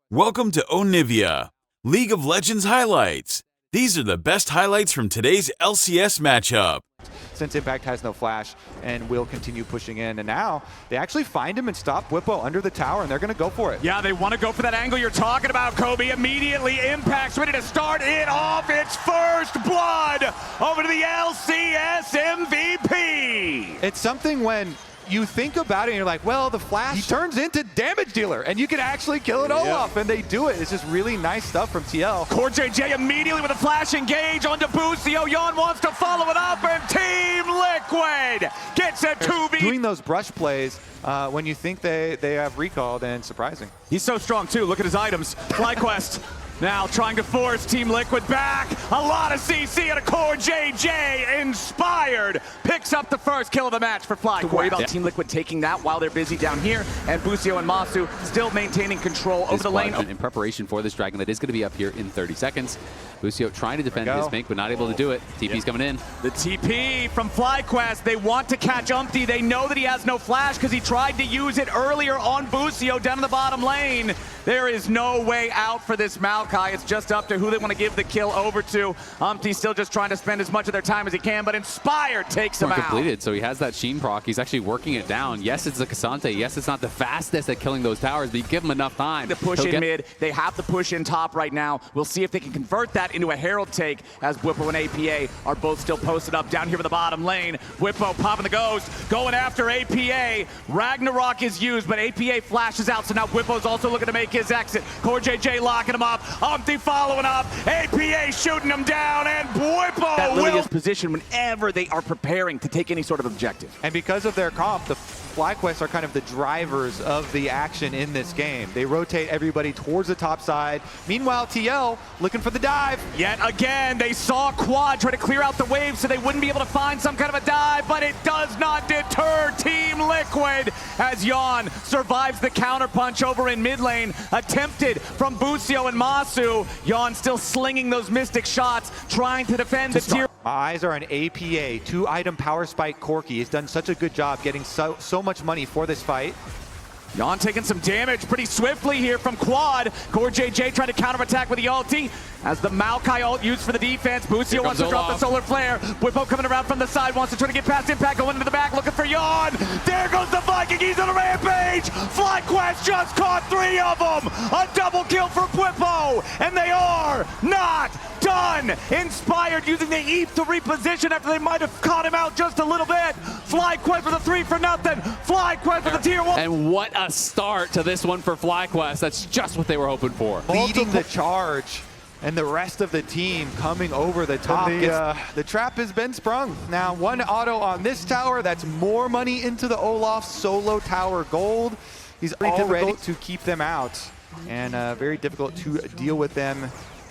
Welcome to Onivia, League of Legends highlights. These are the best highlights from today's LCS matchup. Since Impact has no flash and will continue pushing in, and now they actually find him and stop Whippo under the tower, and they're going to go for it. Yeah, they want to go for that angle you're talking about, Kobe. Immediately, Impact's ready to start it off. It's first blood over to the LCS MVP. It's something when you think about it and you're like, well, the flash, he turns into damage dealer and you can actually kill it all off, and they do it. It's just really nice stuff from TL. CoreJJ immediately with a flash engage onto Busio. Yon wants to follow it up, and Team Liquid gets a 2v. Doing those brush plays when you think they have recall, then surprising. He's so strong too. Look at his items. FlyQuest now trying to force Team Liquid back. A lot of CC and a CoreJJ inspired. Picks up the first kill of the match for FlyQuest. To worry about Team Liquid taking that while they're busy down here, and Busio and Masu still maintaining control over the lane. In preparation for this Dragon that is going to be up here in 30 seconds. Busio trying to defend his make, but not able to do it. TP's coming in. The TP from FlyQuest. They want to catch Umpty. They know that he has no flash because he tried to use it earlier on Busio down in the bottom lane. There is no way out for this Maokai. It's just up to who they want to give the kill over to. Umpty still just trying to spend as much of their time as he can, but Inspired takes him out. Completed, so he has that Sheen proc. He's actually working it down. Yes, it's a Cassante. Yes, it's not the fastest at killing those towers, but you give him enough time. The push in mid. They have the push in top right now. We'll see if they can convert that into a Herald take, as Whippo and APA are both still posted up down here in the bottom lane. Whippo popping the ghost, going after APA. Ragnarok is used, but APA flashes out, so now Whippo's also looking to make his exit. CoreJJ locking him up. Umpty following up. APA shooting him down, and Whippo that really is positioned whenever they are preparing to take any sort of objective. And because of their comp, the FlyQuest are kind of the drivers of the action in this game. They rotate everybody towards the top side. Meanwhile, TL looking for the dive. Yet again, they saw Quad try to clear out the wave so they wouldn't be able to find some kind of a dive, but it does not deter Team Liquid as Yon survives the counterpunch over in mid lane, attempted from Busio and Masu. Yon still slinging those mystic shots, trying to defend the tier. My eyes are on APA, 2-item power spike Corki. He's done such a good job getting so much money for this fight. Yon taking some damage pretty swiftly here from Quad. CoreJJ trying to counterattack with the ulti as the Maokai ult used for the defense. Busio wants to drop the solar flare. Whippo coming around from the side, wants to try to get past Impact, going into the back, looking for Yon. There goes the Viking, he's on a rampage. FlyQuest just caught 3 of them. A double kill for Whippo, and they are not done. Inspired using the ETH to reposition after they might have caught him out just a little bit. FlyQuest with a 3 for nothing. FlyQuest with a tier 1. And what a start to this one for FlyQuest. That's just what they were hoping for. Leading the charge, and the rest of the team coming over the top. The trap has been sprung. Now 1 auto on this tower. That's more money into the Olaf solo tower gold. He's all ready to keep them out, and very difficult to deal with them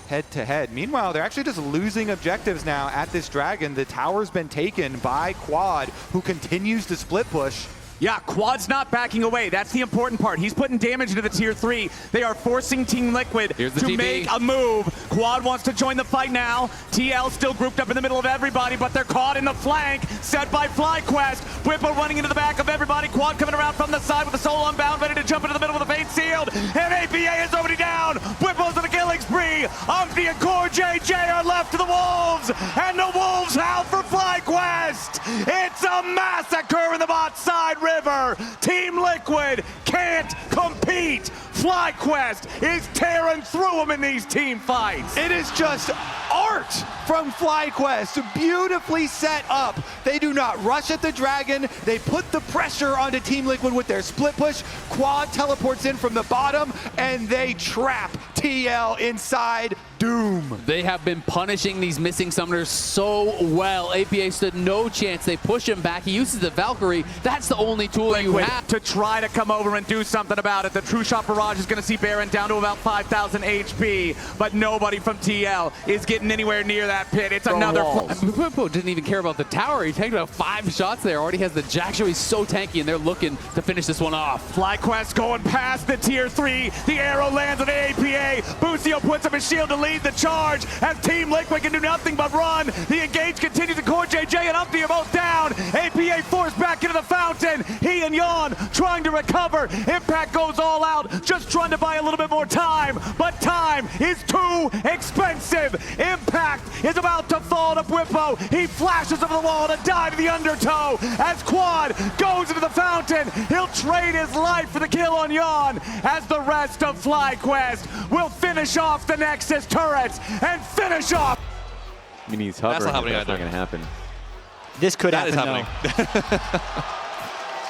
head to head. Meanwhile, they're actually just losing objectives now at this Dragon. The tower's been taken by Quad, who continues to split push. Yeah, Quad's not backing away. That's the important part. He's putting damage into the tier 3. They are forcing Team Liquid to make a move. Quad wants to join the fight now. TL still grouped up in the middle of everybody, but they're caught in the flank set by FlyQuest. Whippo running into the back of everybody. Quad coming around from the side with the soul unbound, ready to jump into the middle with the fate sealed. And APA is already down. Whippo's on a killing spree. Umpty and CoreJJ are left to the Wolves, and the Wolves howl for FlyQuest. It's a massacre in the bot side river. Team Liquid can't compete. FlyQuest is tearing through them in these team fights. It is just art from FlyQuest, beautifully set up. They do not rush at the Dragon. They put the pressure onto Team Liquid with their split push. Quad teleports in from the bottom, and they trap TL inside Doom. They have been punishing these missing summoners so well. APA stood no chance. They push him back. He uses the Valkyrie. That's the only tool you have to try to come over and do something about it. The True Shot Barrage is going to see Baron down to about 5,000 HP, but nobody from TL is getting anywhere near that pit. It's another. Whippo didn't even care about the tower. He tanked about 5 shots there. Already has the Jack Show. He's so tanky, and they're looking to finish this one off. FlyQuest going past the tier 3. The arrow lands on APA. Busio puts up his shield to lead the charge as Team Liquid can do nothing but run. The engage continues, and CoreJJ and Umpty are both down. APA forced back into the fountain. He and Jan trying to recover. Impact goes all out, just trying to buy a little bit more time, but time is too expensive. Impact is about to fall to Bwipo. He flashes over the wall to dive to the undertow as Quad goes into the fountain. He'll trade his life for the kill on Jan as the rest of FlyQuest will finish off the Nexus turrets and finish off. I mean, he's hovering, that's not going to happen. This could happen, happening.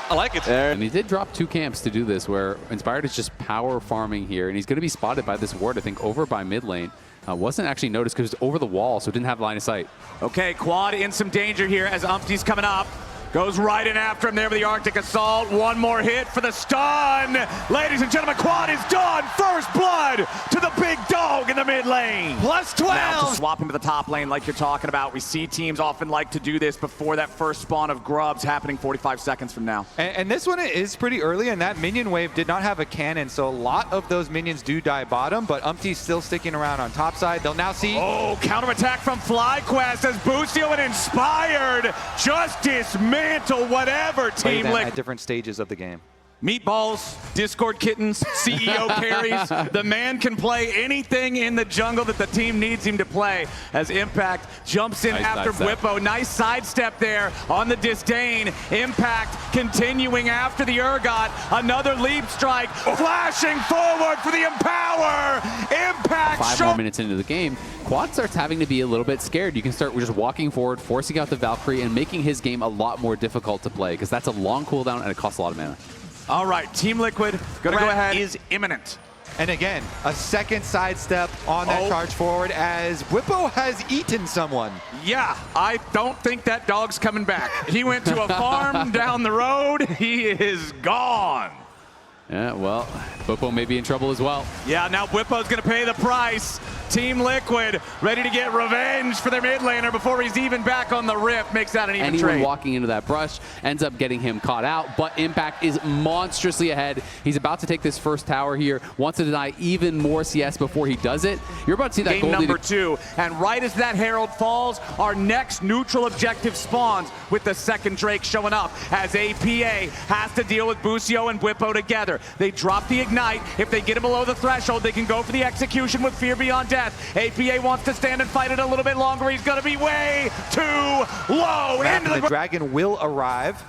I like it. And he did drop 2 camps to do this, where Inspired is just power farming here, and he's going to be spotted by this ward, I think, over by mid lane. Wasn't actually noticed because it was over the wall, so it didn't have line of sight. Okay, Quad in some danger here as Umpty's coming up. Goes right in after him there with the Arctic Assault. One more hit for the stun. Ladies and gentlemen, Quad is done. First blood to the big dog in the mid lane. Plus 12. Now to swap into the top lane like you're talking about. We see teams often like to do this before that first spawn of grubs happening 45 seconds from now. And this one is pretty early, and that minion wave did not have a cannon, so a lot of those minions do die bottom, but Umpty's still sticking around on top side. They'll now see... Oh, counterattack from FlyQuest as Busio and Inspired just dismantle whatever Team Liquid. At different stages of the game. Meatballs, Discord kittens, CEO carries. The man can play anything in the jungle that the team needs him to play as Impact jumps in after Bwipo. Nice sidestep there on the disdain. Impact continuing after the Urgot. Another leap strike, flashing forward for the Empower. Impact. 5 more minutes into the game, Quad starts having to be a little bit scared. You can start just walking forward, forcing out the Valkyrie, and making his game a lot more difficult to play, because that's a long cooldown and it costs a lot of mana. All right, Team Liquid, gonna go ahead. Is imminent. And again, a second sidestep on that charge forward as Bwipo has eaten someone. Yeah, I don't think that dog's coming back. He went to a farm down the road. He is gone. Yeah, well, Bwipo may be in trouble as well. Yeah, now Bwipo's gonna pay the price. Team Liquid ready to get revenge for their mid laner before he's even back on the Rift. Makes that an even Anyone trade. walking into that brush ends up getting him caught out, but Impact is monstrously ahead. He's about to take this first tower here, wants to deny even more CS before he does it. You're about to see that game number 2, and right as that Herald falls, our next neutral objective spawns with the second Drake showing up as APA has to deal with Busio and Bwipo together. They drop the Ignite. If they get him below the threshold, they can go for the execution with Fear Beyond Death. APA wants to stand and fight it a little bit longer. He's going to be way too low. Into the dragon will arrive.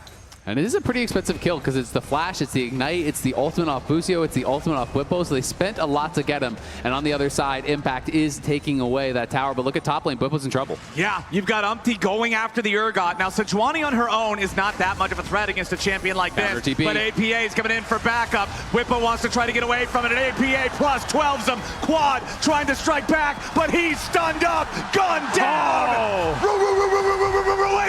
And it is a pretty expensive kill because it's the flash, it's the ignite, it's the ultimate off Busio, it's the ultimate off Bwipo, so they spent a lot to get him. And on the other side, Impact is taking away that tower, but look at top lane, Bwipo's in trouble. Yeah, you've got Umpty going after the Urgot. Now, Sejuani on her own is not that much of a threat against a champion like this, but APA is coming in for backup. Bwipo wants to try to get away from it, and APA plus 12s him. Quad trying to strike back, but he's stunned up, gun down!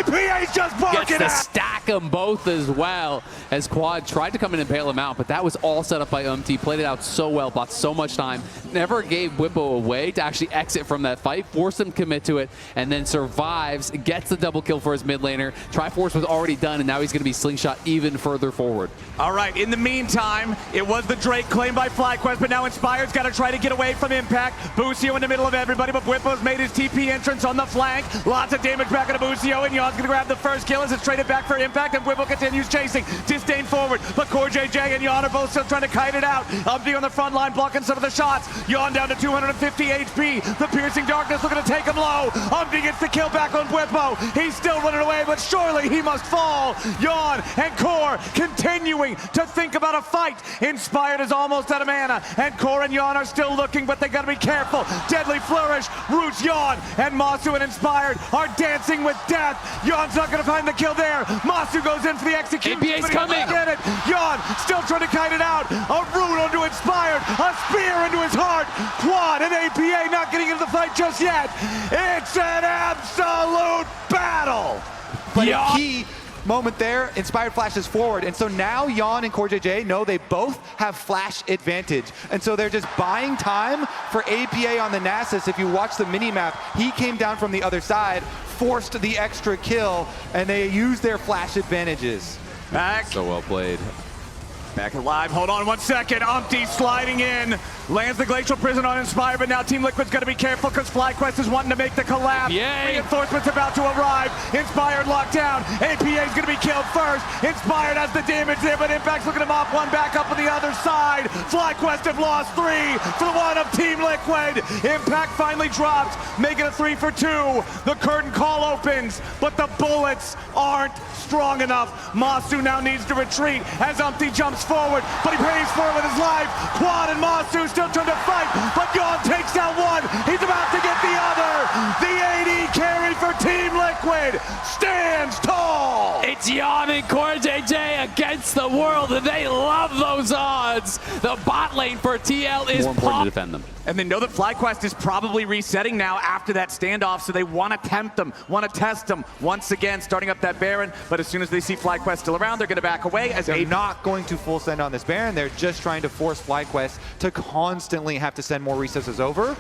APA's just barking Gets to stack them both as well, as Quad tried to come in and bail him out, but that was all set up by Umpty. Played it out so well, bought so much time, never gave Bwipo away to actually exit from that fight, forced him to commit to it, and then survives, gets the double kill for his mid laner. Triforce was already done, and now he's going to be slingshot even further forward. All right, in the meantime, it was the Drake claimed by FlyQuest, but now Inspired's got to try to get away from Impact. Busio in the middle of everybody, but Bwipo's made his TP entrance on the flank. Lots of damage back into Busio, and Jan's going to grab the first kill as it's traded back for Impact, and Bwipo continues chasing. Disdain forward, but CoreJJ and Jan are both still trying to kite it out. Umpty on the front line blocking some of the shots. Jan down to 250 HP. The piercing darkness looking to take him low. Umpty gets the kill back on Bwipo. He's still running away, but surely he must fall. Jan and Core continuing to think about a fight. Inspired is almost out of mana, and Core and Jan are still looking, but they gotta be careful. Deadly Flourish roots Jan, and Masu and Inspired are dancing with death. Jan's not gonna find the kill there. Masu goes in for the execution. APA's coming. Get it. Jan still trying to kite it out. A root onto Inspired. A spear into his heart. Quad and APA not getting into the fight just yet. It's an absolute battle. But a key moment there, Inspired flashes forward, and so now Jan and CoreJJ know they both have flash advantage, and so they're just buying time for APA on the Nasus. If you watch the mini-map, he came down from the other side, forced the extra kill, and they used their flash advantages. Back. So well played. Back alive. Hold on 1 second. Umpty sliding in. Lands the Glacial Prison on Inspire, but now Team Liquid's going to be careful because FlyQuest is wanting to make the collapse. Yay. Reinforcements about to arrive. Inspired locked down. APA is going to be killed first. Inspired has the damage there, but Impact's looking him off. One back up on the other side. FlyQuest have lost 3 for the one of Team Liquid. Impact finally drops, making a 3 for 2. The curtain call opens, but the bullets aren't strong enough. Masu now needs to retreat as Umpty jumps forward, but he pays for it with his life. Quad and Masu still trying to fight, but Yon takes down one. He's about to get the other. The AD carry for Team Liquid stands tall. It's Yon and Core JJ against the world, and they love those odds. The bot lane for TL is more important to defend them. And they know that FlyQuest is probably resetting now after that standoff, so they want to tempt them, want to test them once again, starting up that Baron. But as soon as they see FlyQuest still around, they're going to back away. As they're not going to full send on this Baron. They're just trying to force FlyQuest to constantly have to send more resources over.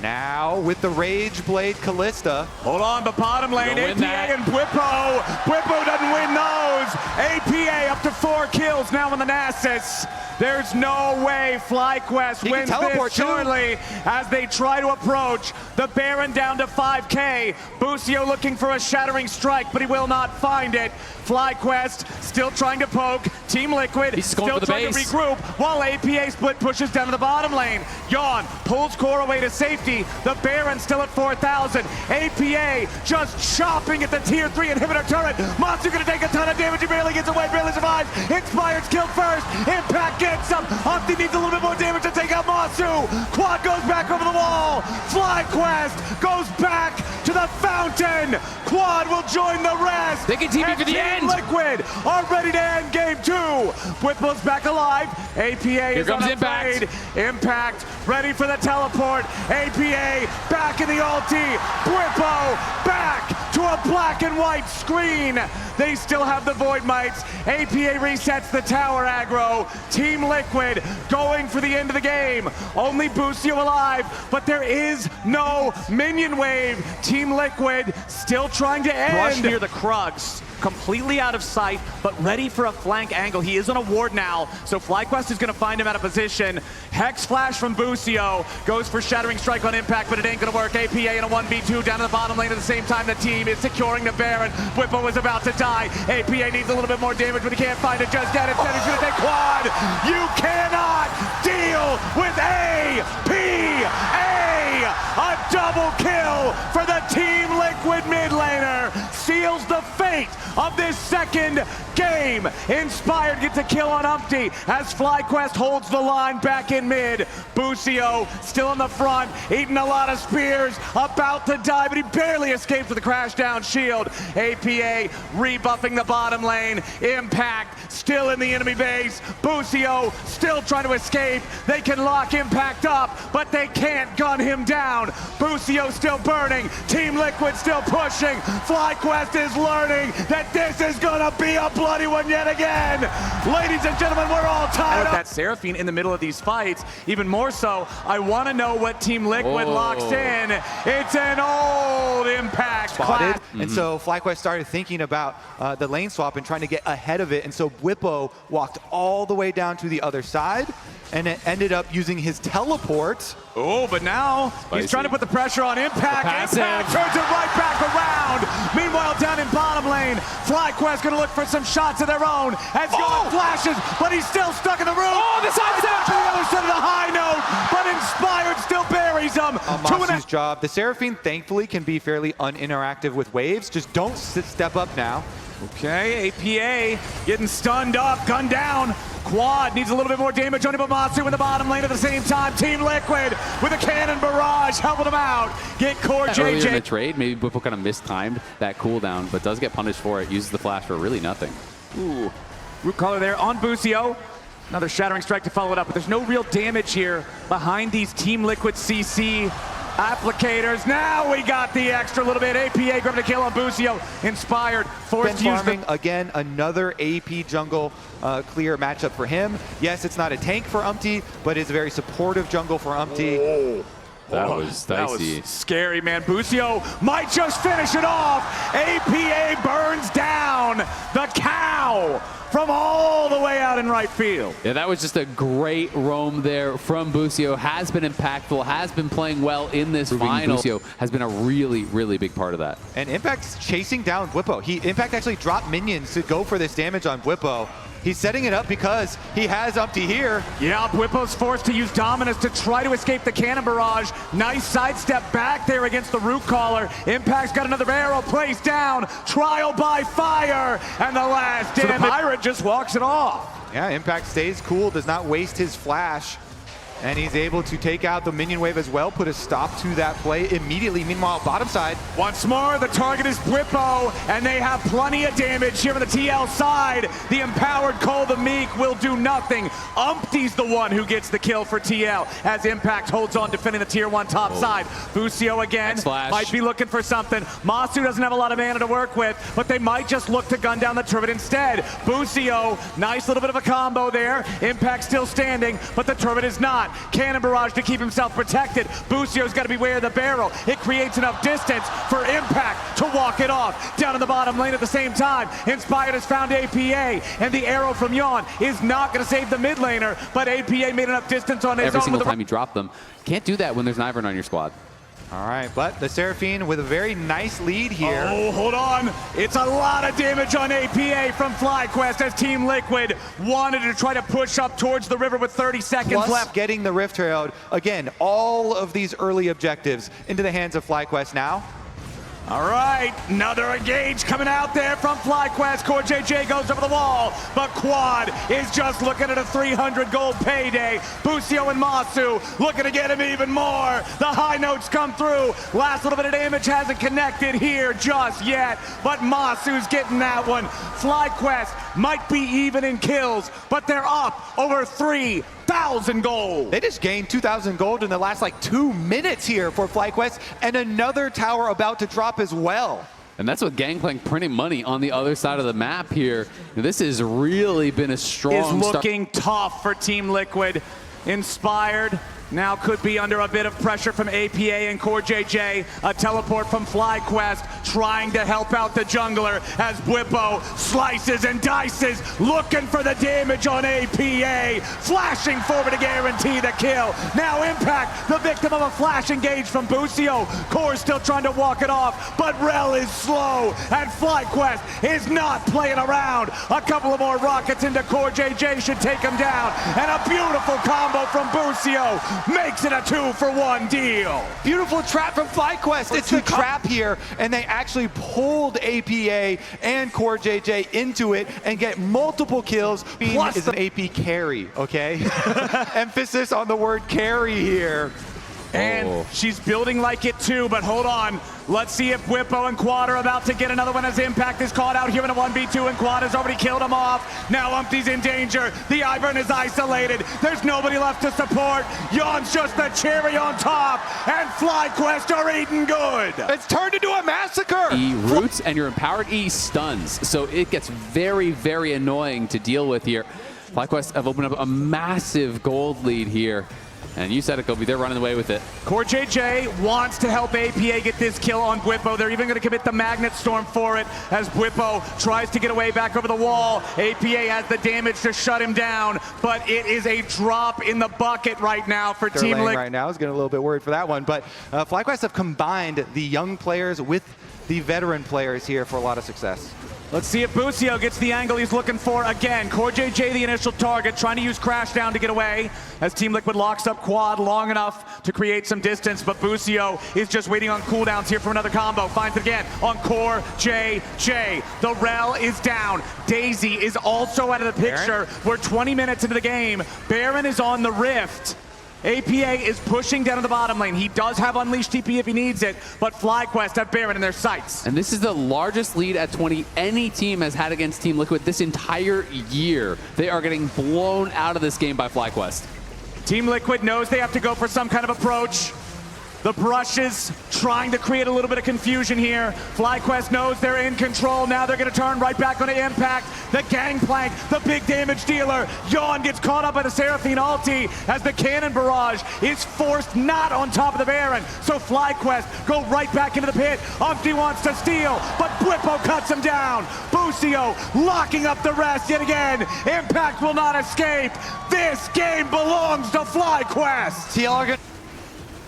Now with the Rage Blade Callista. Hold on, but bottom lane, APA and Bwipo. Bwipo doesn't win those. APA up to 4 kills now on the Nasus. There's no way FlyQuest wins this shortly as they try to approach the Baron down to 5K. Busio looking for a shattering strike, but he will not find it. FlyQuest still trying to poke. Team Liquid still trying to regroup while APA split pushes down to the bottom lane. Yon pulls Core away to safety. The Baron still at 4,000. APA just chopping at the tier 3 inhibitor turret. Monster gonna take a ton of damage. He barely gets away, barely survives. Inspired's killed first. Impact gets him. Umpty needs a little bit more damage to take out Masu. Quad goes back over the wall. FlyQuest goes back to the fountain. Quad will join the rest. They can TP for the end. Liquid are ready to end game 2. Whipple's back alive. APA is comes unafraid. Impact ready for the teleport. APA back in the ulti. Whippo back to a black and white screen. They still have the Void Mites. APA resets the tower aggro. Team Liquid going for the end of the game. Only Busio alive, but there is no minion wave. Team Liquid still trying to end. Brush near the Krugs. Completely out of sight, but ready for a flank angle. He is on a ward now, so FlyQuest is going to find him out of position. Hex Flash from Busio goes for Shattering Strike on Impact, but it ain't going to work. APA in a 1v2 down to the bottom lane at the same time. The team is securing the Baron. Whippo is about to die. APA needs a little bit more damage, but he can't find it just yet. Instead, he's going to take Quad. You cannot deal with APA. A double kill for the Team Liquid mid laner. Seals the fate of this second game. Inspired gets a kill on Umpty as FlyQuest holds the line back in mid. Busio still in the front, eating a lot of spears, about to die, but he barely escapes with the crash down shield. APA rebuffing the bottom lane. Impact still in the enemy base. Busio still trying to escape. They can lock Impact up, but they can't gun him down. Busio still burning. Team Liquid still pushing. FlyQuest is learning that this is gonna be a bloody one yet again. Ladies and gentlemen, we're all tied up. That Seraphine in the middle of these fights, even more so, I want to know what Team Liquid locks in. It's an old Impact class. And so FlyQuest started thinking about the lane swap and trying to get ahead of it. And so Whippo walked all the way down to the other side and it ended up using his teleport. Oh, but now he's trying to put the pressure on Impact. Impact turns it right back around. Meanwhile, down in bottom lane, FlyQuest going to look for some shots of their own as Yon flashes, but he's still stuck in the room. Oh, the sidestep! To the other side of the high note, but Inspired still buries him. Masu's job. The Seraphine, thankfully, can be fairly uninteractive with waves. Just don't step up now. Okay, APA getting stunned up, gunned down. Quad needs a little bit more damage on him, but Masu in the bottom lane at the same time. Team Liquid with a cannon barrage helping him out. Get Core JJ. Earlier in the trade, maybe Whippo kind of mistimed that cooldown, but does get punished for it. Uses the flash for really nothing. Ooh, root collar there on Busio. Another Shattering Strike to follow it up, but there's no real damage here behind these Team Liquid CC applicators. Now we got the extra little bit. APA grabbing a kill on Busio. Inspired, forced to use farming again, another AP jungle clear matchup for him. Yes, it's not a tank for Umpty, but it's a very supportive jungle for Umpty. That was dicey. That was scary, man. Busio might just finish it off. APA burns down the cow. from all the way out in right field. Yeah, that was just a great roam there from Busio. Has been impactful, has been playing well in this final. Busio has been a really, really big part of that. And Impact's chasing down Bwipo. Impact actually dropped minions to go for this damage on Bwipo. He's setting it up because he has Umpty here. Yeah, Bwipo's forced to use Dominus to try to escape the cannon barrage. Nice sidestep back there against the root caller. Impact's got another arrow placed down. Trial by fire. And the last damage. So the Pirate just walks it off. Yeah, Impact stays cool, does not waste his flash. And he's able to take out the minion wave as well, put a stop to that play immediately. Meanwhile, bottom side. Once more, the target is Bwipo, and they have plenty of damage here on the TL side. The empowered Cole the Meek will do nothing. Umpty's the one who gets the kill for TL as Impact holds on, defending the tier 1 top side. Busio again might be looking for something. Masu doesn't have a lot of mana to work with, but they might just look to gun down the turret instead. Busio, nice little bit of a combo there. Impact still standing, but the turret is not. Cannon barrage to keep himself protected. Busio's got to beware of the barrel. It creates enough distance for Impact to walk it off. Down in the bottom lane at the same time, Inspired has found APA, and the arrow from Yawn is not going to save the mid laner, but APA made enough distance on his own. Every single time you drop them. Can't do that when there's an Ivern on your squad. All right, but the Seraphine with a very nice lead here. Oh, hold on. It's a lot of damage on APA from FlyQuest as Team Liquid wanted to try to push up towards the river with 30 seconds Plus left. Getting the Rift Herald. Again, all of these early objectives into the hands of FlyQuest now. All right, another engage coming out there from FlyQuest. CoreJJ goes over the wall, but Quad is just looking at a 300 gold payday. Busio and Masu looking to get him even more. The high notes come through. Last little bit of damage hasn't connected here just yet, but Masu's getting that one. FlyQuest might be even in kills, but they're up over 3,000 gold. They just gained 2,000 gold in the last like 2 minutes here for FlyQuest, and another tower about to drop as well. And that's with Gangplank printing money on the other side of the map here. This has really been a strong start. Is looking tough for Team Liquid. Inspired now could be under a bit of pressure from APA and CoreJJ. A teleport from FlyQuest trying to help out the jungler as Bwipo slices and dices, looking for the damage on APA. Flashing forward to guarantee the kill. Now Impact, the victim of a flash engage from Busio. Core still trying to walk it off, but Rel is slow, and FlyQuest is not playing around. A couple of more rockets into CoreJJ should take him down, and a beautiful combo from Busio makes it a 2-for-1 deal. Beautiful trap from FlyQuest. It's the trap here, and they actually pulled APA and CoreJJ into it and get multiple kills. Plus is an AP carry, okay? Emphasis on the word carry here. And she's building like it too, but hold on. Let's see if Bwipo and Quad are about to get another one as Impact is caught out here in a 1v2, and Quad has already killed him off. Now Umpty's in danger. The Ivern is isolated. There's nobody left to support. Yawn's just the cherry on top, and FlyQuest are eating good. It's turned into a massacre. E roots and your empowered E stuns, so it gets very, very annoying to deal with here. FlyQuest have opened up a massive gold lead here. And you said it, Kobe, they're running away with it. CoreJJ wants to help APA get this kill on Bwipo. They're even going to commit the Magnet Storm for it as Bwipo tries to get away back over the wall. APA has the damage to shut him down, but it is a drop in the bucket right now for Team Liquid. Right now is getting a little bit worried for that one, but FlyQuest have combined the young players with the veteran players here for a lot of success. Let's see if Busio gets the angle he's looking for again. CoreJJ the initial target, trying to use Crashdown to get away as Team Liquid locks up Quad long enough to create some distance, but Busio is just waiting on cooldowns here for another combo. Finds it again on CoreJJ. The Rel is down. Daisy is also out of the picture. We're 20 minutes into the game. Baron is on the Rift. APA is pushing down to the bottom lane. He does have Unleashed TP if he needs it, but FlyQuest have Baron in their sights. And this is the largest lead at 20 any team has had against Team Liquid this entire year. They are getting blown out of this game by FlyQuest. Team Liquid knows they have to go for some kind of approach. The brushes trying to create a little bit of confusion here. FlyQuest knows they're in control. Now they're going to turn right back on the Impact. The Gangplank, the big damage dealer. Yawn gets caught up by the Seraphine ulti as the cannon barrage is forced not on top of the Baron. So FlyQuest go right back into the pit. Umpty wants to steal, but Blippo cuts him down. Busio locking up the rest yet again. Impact will not escape. This game belongs to FlyQuest. TL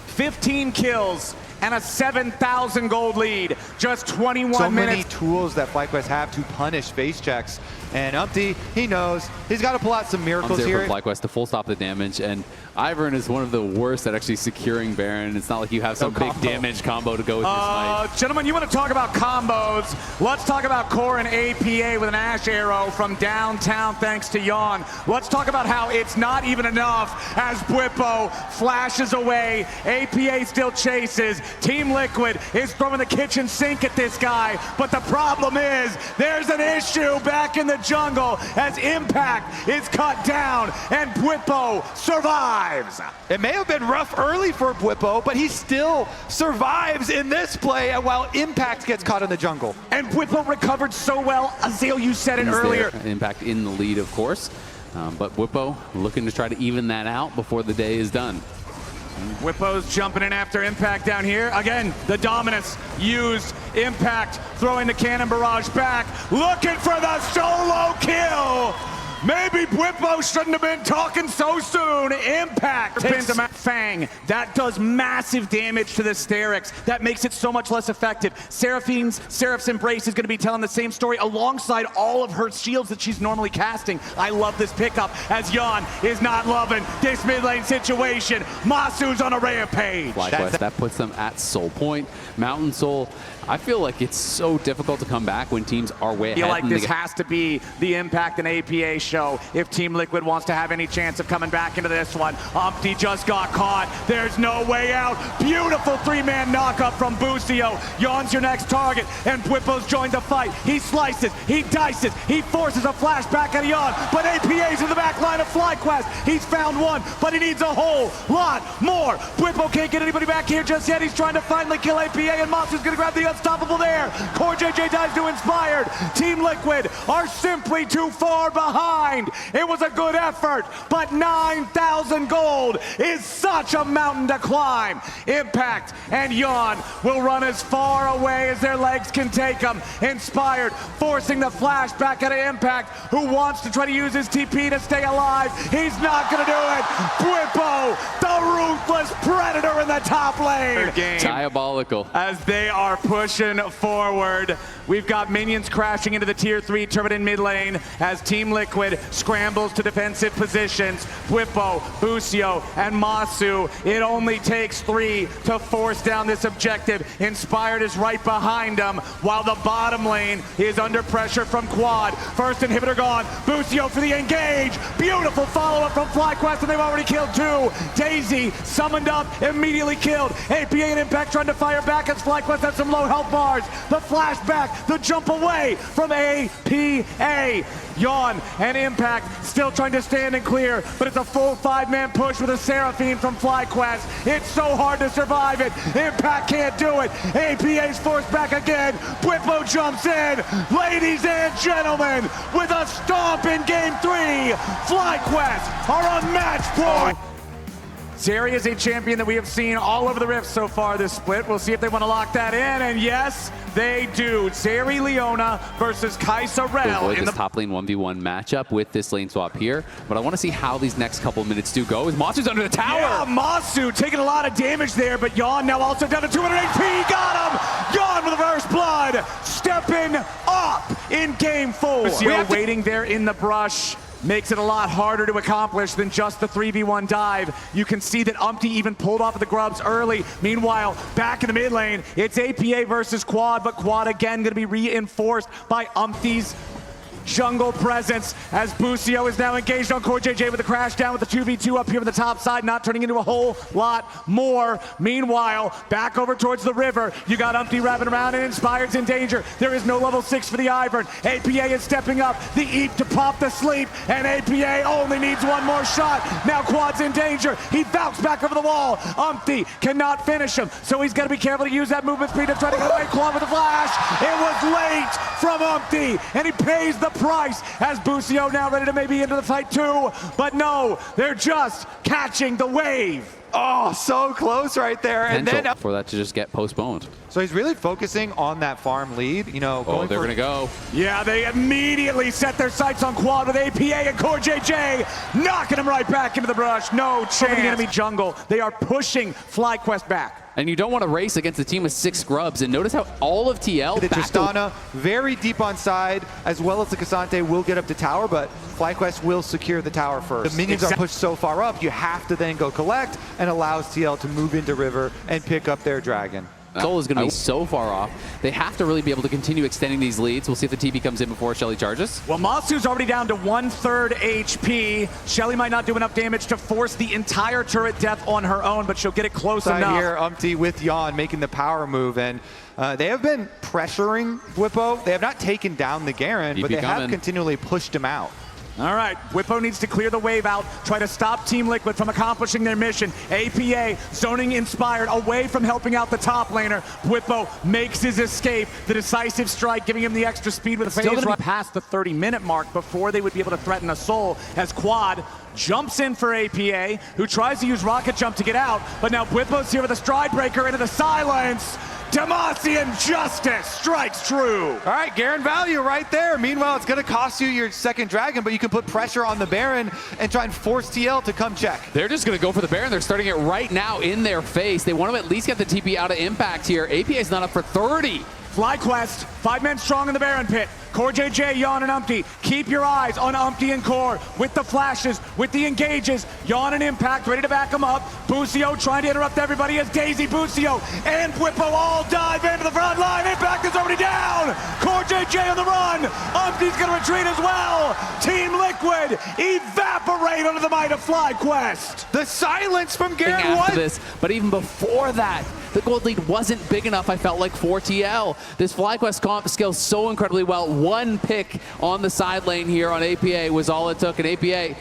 15 kills and a 7,000 gold lead. Just 21 minutes. So many tools that FlyQuest have to punish face checks. And Umpty, he knows he's got to pull out some miracles here. For FlyQuest to full stop the damage, and Ivern is one of the worst at actually securing Baron. It's not like you have some big damage combo to go with this fight. Gentlemen, you want to talk about combos? Let's talk about Core and APA with an Ash Arrow from downtown thanks to Yawn. Let's talk about how it's not even enough as Bwipo flashes away. APA still chases. Team Liquid is throwing the kitchen sink at this guy, but the problem is there's an issue back in the jungle as Impact is cut down and Bwipo survives. It may have been rough early for Bwipo, but he still survives in this play while Impact gets caught in the jungle. And Bwipo recovered so well. Azale, you said it earlier. Impact in the lead, of course, but Bwipo looking to try to even that out before the day is done. Bwipo's jumping in after Impact down here. Again, the dominance used. Impact throwing the cannon barrage back, looking for the solo kill. Maybe Bwipo shouldn't have been talking so soon. Impact pins him at Fang. That does massive damage to the Sterix. That makes it so much less effective. Seraph's Embrace is going to be telling the same story alongside all of her shields that she's normally casting. I love this pickup as Yawn is not loving this mid lane situation. Masu's on a rampage. FlyQuest, that puts them at Soul Point. Mountain Soul, I feel like it's so difficult to come back when teams are way ahead. I feel like this has to be the Impact and APA show if Team Liquid wants to have any chance of coming back into this one. Umpty just got caught. There's no way out. Beautiful three-man knockup from Busio. Yawn's your next target, and Bwipo's joined the fight. He slices, he dices, he forces a flash back at Yawn, but APA's in the back line of FlyQuest. He's found one, but he needs a whole lot more. Bwipo can't get anybody back here just yet. He's trying to finally kill APA, and Masu's gonna grab the unstoppable there. Core JJ dives to Inspired. Team Liquid are simply too far behind. It was a good effort, but 9,000 gold is such a mountain to climb. Impact and Yawn will run as far away as their legs can take them. Inspired forcing the flash back at Impact, who wants to try to use his TP to stay alive. He's not gonna do it. Bwipo, the ruthless predator in the top lane. Diabolical. As they are pushing forward. We've got minions crashing into the tier 3 turret in mid lane as Team Liquid scrambles to defensive positions. Bwipo, Busio, and Masu. It only takes 3 to force down this objective. Inspired is right behind them while the bottom lane is under pressure from Quad. First inhibitor gone. Busio for the engage. Beautiful follow-up from FlyQuest, and they've already killed 2. Daisy summoned up, immediately killed. APA and Impact trying to fire back as FlyQuest has some low health bars. The flashback, the jump away from APA. Yawn and Impact still trying to stand and clear, but it's a full 5-man push with a Seraphine from FlyQuest. It's so hard to survive it. Impact can't do it. APA's forced back again. Bwipo jumps in. Ladies and gentlemen, with a stomp in game 3, FlyQuest are on match point. Zeri is a champion that we have seen all over the Rift so far this split. We'll see if they want to lock that in, and yes, they do. Zeri Leona versus Kaisa Rel in the top lane 1v1 matchup with this lane swap here, but I want to see how these next couple minutes do go. As Masu's under the tower. Yeah, Masu taking a lot of damage there, but Yawn now also down to 200 HP. Got him! Yawn with the first blood, stepping up in game 4. We're waiting there in the brush. Makes it a lot harder to accomplish than just the 3v1 dive. You can see that Umpty even pulled off of the grubs early. Meanwhile, back in the mid lane, it's APA versus Quad, but Quad again gonna be reinforced by Umpty's jungle presence as Busio is now engaged on Core JJ with a crash down with the 2v2 up here on the top side, not turning into a whole lot more. Meanwhile, back over towards the river, you got Umpty wrapping around and Inspired's in danger. There is no level 6 for the Ivern. APA is stepping up, the Eep to pop the sleep, and APA only needs one more shot. Now Quad's in danger. He bounced back over the wall. Umpty cannot finish him, so he's got to be careful to use that movement speed to try to get away. Quad with a flash. It was late from Umpty, and he pays the price as Busio now ready to maybe into the fight too. But no, they're just catching the wave. Oh, so close right there. And then for that to just get postponed. So he's really focusing on that farm lead, you know. Oh, they're going to go. Yeah, they immediately set their sights on Quad with APA and Core JJ, knocking him right back into the brush. No chance. Over the enemy jungle, they are pushing FlyQuest back. And you don't want to race against a team with 6 scrubs. And notice how all of TL... The Tristana very deep on side, as well as the Cassante will get up to tower, but FlyQuest will secure the tower first. The minions are pushed so far up, you have to then go collect, and allows TL to move into river and pick up their dragon. Soul is going to be so far off. They have to really be able to continue extending these leads. We'll see if the TP comes in before Shelly charges. Well, Masu's already down to 1/3 HP. Shelly might not do enough damage to force the entire turret death on her own, but she'll get it close enough. Here, Umpty with Yon making the power move, and they have been pressuring Whippo. They have not taken down the Garen, but they have continually pushed him out. All right, Whippo needs to clear the wave out, try to stop Team Liquid from accomplishing their mission. APA zoning Inspired away from helping out the top laner. Whippo makes his escape. The decisive strike giving him the extra speed with the phase run past the 30-minute mark before they would be able to threaten a soul as Quad jumps in for APA, who tries to use rocket jump to get out, but now Whippo's here with a stride breaker into the silence. Demacian justice strikes true. All right, Garen value right there. Meanwhile, it's going to cost you your second dragon, but you can put pressure on the Baron and try and force TL to come check. They're just going to go for the Baron. They're starting it right now in their face. They want to at least get the TP out of impact here. APA is not up for 30. FlyQuest, 5 men strong in the Baron pit. Core JJ, Yon, and Umpty. Keep your eyes on Umpty and Core with the flashes, with the engages. Yon and Impact ready to back him up. Busio trying to interrupt everybody as Daisy, Busio, and Whippo all dive into the front line. Impact is already down. Core JJ on the run. Umpty's going to retreat as well. Team Liquid evaporate under the might of FlyQuest. The silence from Garen after this, but even before that, the gold lead wasn't big enough, I felt like, for TL. This FlyQuest comp scales so incredibly well. One pick on the side lane here on APA was all it took, and APA,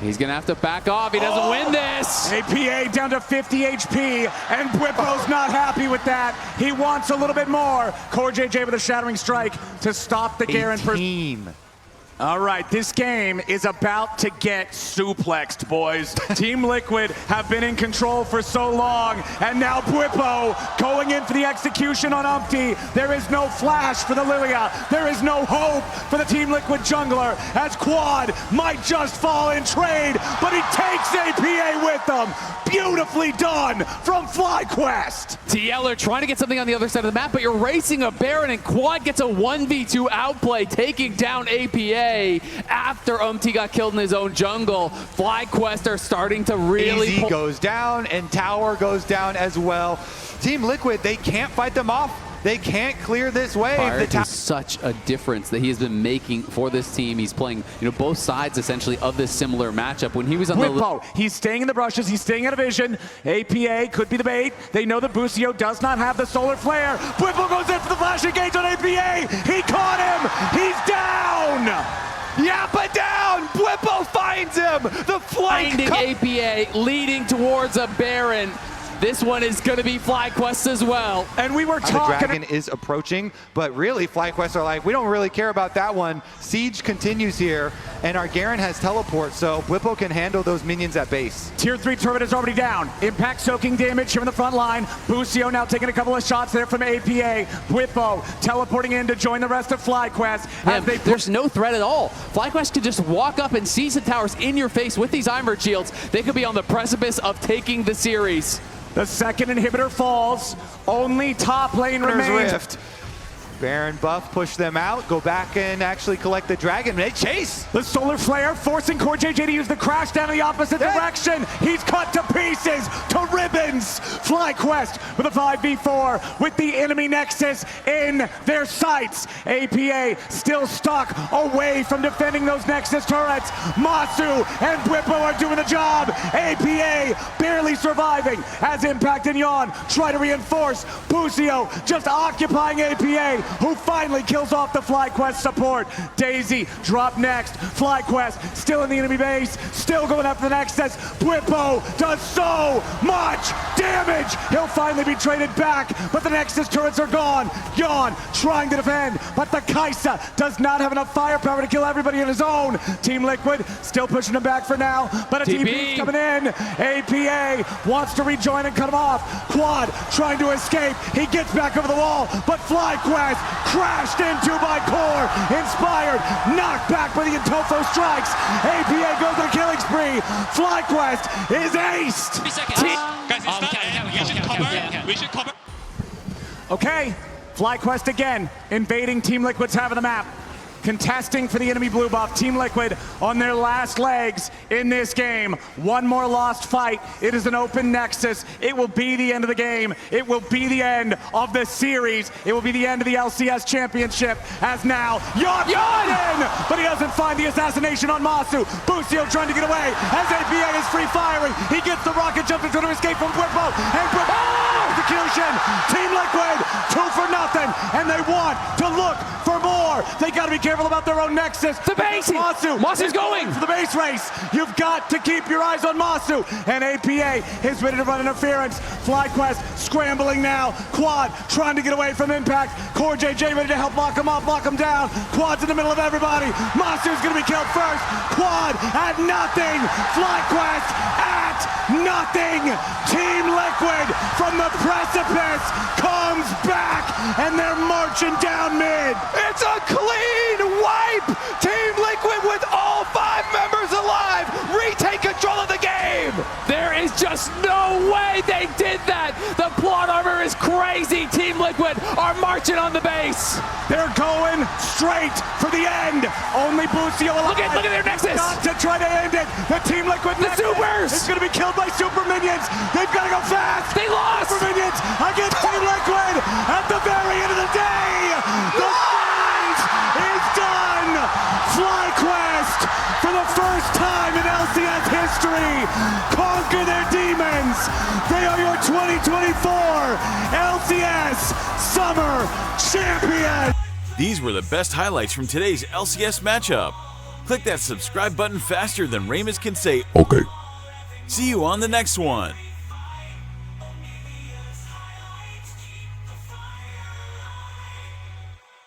he's gonna have to back off. He doesn't win this. APA down to 50 HP, and Whippo's not happy with that. He wants a little bit more. Core JJ with a shattering strike to stop the Garen. All right, this game is about to get suplexed, boys. Team Liquid have been in control for so long, and now Whippo going in for the execution on Umpty. There is no flash for the Lilia. There is no hope for the Team Liquid jungler, as Quad might just fall in trade, but he takes APA with them. Beautifully done from FlyQuest. TL are trying to get something on the other side of the map, but you're racing a Baron, and Quad gets a 1v2 outplay, taking down APA. After Umpty got killed in his own jungle. FlyQuest are starting to really Easy goes down, and tower goes down as well. Team Liquid, they can't fight them off. They can't clear this wave. There's such a difference that he has been making for this team. He's playing, both sides essentially of this similar matchup. When he was on Whippo, he's staying in the brushes, he's staying out of vision. APA could be the bait. They know that Busio does not have the solar flare. Whippo goes in for the flash engage on APA. He caught him. He's down. Yappa down! Whippo finds him! The flank! Finding APA, leading towards a Baron. This one is going to be FlyQuest as well. And we were talking... The dragon is approaching, but really FlyQuest are like, we don't really care about that one. Siege continues here, and our Garen has teleport, so Whippo can handle those minions at base. Tier 3 turret is already down. Impact soaking damage here in the front line. Busio now taking a couple of shots there from APA. Whippo teleporting in to join the rest of FlyQuest. There's no threat at all. FlyQuest could just walk up and seize the towers in your face with these Iron Shields. They could be on the precipice of taking the series. The second inhibitor falls. Only top lane remains. Rift. Baron buff, push them out, go back and actually collect the dragon. They chase! The solar flare forcing CoreJJ to use the crash down in the opposite direction. He's cut to pieces, to ribbons. FlyQuest with a 5v4 with the enemy Nexus in their sights. APA still stuck away from defending those Nexus turrets. Masu and Bwipo are doing the job. APA barely surviving as Impact and Yawn try to reinforce. Busio just occupying APA, who finally kills off the FlyQuest support. Daisy drop next. FlyQuest still in the enemy base, still going after the Nexus. Bwipo does so much damage. He'll finally be traded back, but the Nexus turrets are gone. Yawn trying to defend, but the Kaisa does not have enough firepower to kill everybody on his own. Team Liquid still pushing him back for now, but a TP coming in. APA wants to rejoin and cut him off. Quad trying to escape. He gets back over the wall, but FlyQuest crashed into by Core. Inspired, knocked back by the Intofo strikes. APA goes to the killing spree. FlyQuest is aced. We should cover. Okay, FlyQuest again, invading Team Liquid's half of the map. Contesting for the enemy blue buff. Team Liquid on their last legs in this game. One more lost fight. It is an open Nexus. It will be the end of the game. It will be the end of the series. It will be the end of the LCS championship, as now Yawn in, but he doesn't find the assassination on Masu. Busio trying to get away as APA is free firing. He gets the rocket jump to try to escape from Bwipo, and execution. Team Liquid 2-0, and they want to look for more. They got to be careful about their own Nexus. The base! Masu's going for the base race. You've got to keep your eyes on Masu, and APA is ready to run interference. FlyQuest scrambling now. Quad trying to get away from Impact. CoreJJ ready to help lock him up, lock him down. Quad's in the middle of everybody. Masu's going to be killed first. Quad at nothing. FlyQuest at nothing. Team Liquid from the precipice comes back, and they're marching down mid. It's a clean wipe! Team Liquid with all 5 members alive retake control of the game! There is just no way they did that! The plot armor is crazy! Team Liquid are marching on the base! They're going straight for the end! Only Busio alive! Look at their Nexus! Got to try to end it! The Team Liquid Nexus supers! is going to be killed by super minions! They've got to go fast! They lost! Super minions against Team Liquid at the very end of the day! The fight is done! FlyQuest, for the first time in LCS history, conquer their demons! They are your 2024 LCS Summer Champion! These were the best highlights from today's LCS matchup. Click that subscribe button faster than Ramus can say, okay. See you on the next one.